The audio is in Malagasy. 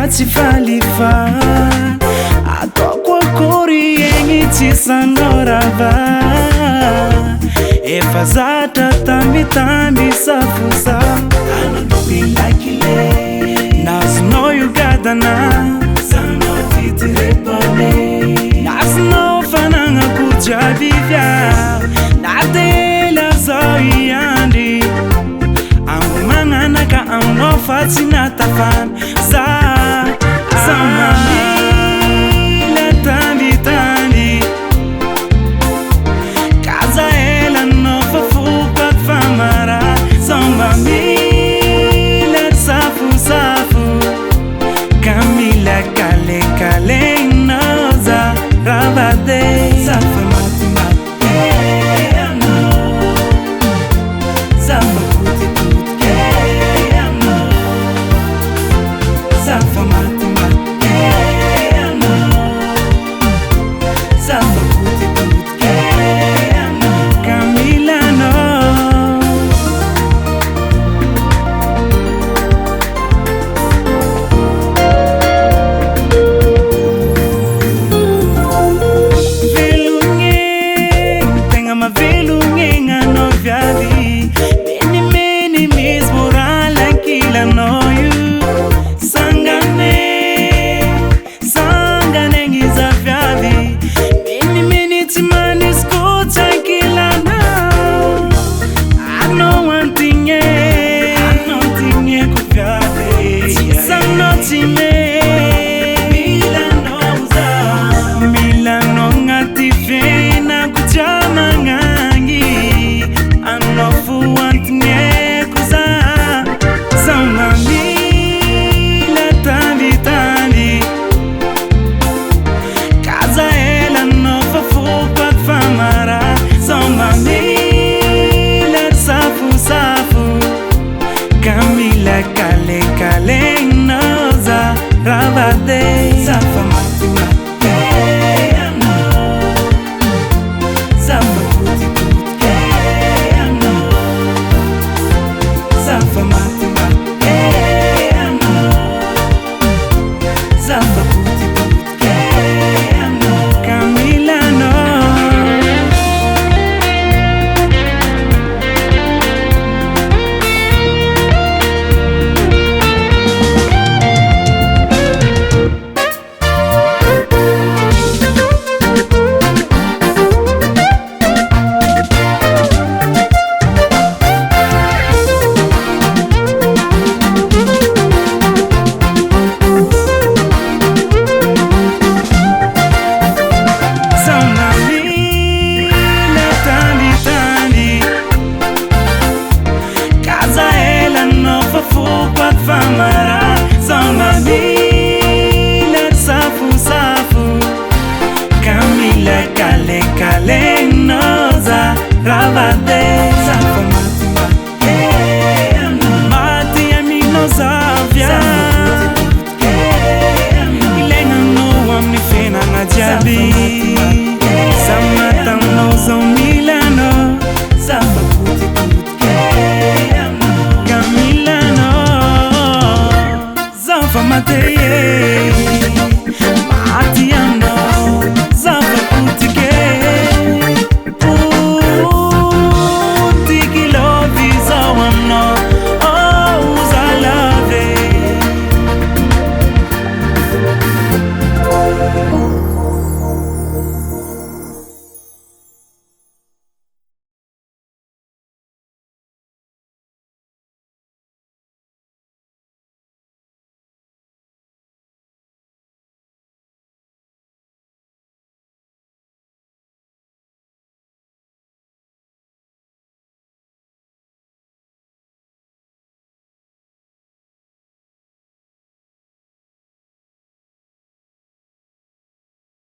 tsy falifa ataoko akory egny tsisyanao rava efa zatra tambitamby safosa anatobilakile nazonao io gadana zanao titirepone nazonao fanagnako jiaby via natela zao iandry ango magnanaka aminao fa tsy natafana za mamila tambitamby kaza elanao fa fokoako famara zamba mila safosafo kamila kalekalenao za rabade zafa matimate anao zafa kutitutke anao zafa matimate anao zafa kutitutke anao Camila no Camila kalekalenao za rabade zafa matimate anao zafa kutitutke anao zafa matimate anao zafa kutitutke anao Camila no famara zamba mila safu Camila kalekalenao za rabade zafa matimate mati amino zavia ilenganao amin'ny fiainagna jiaby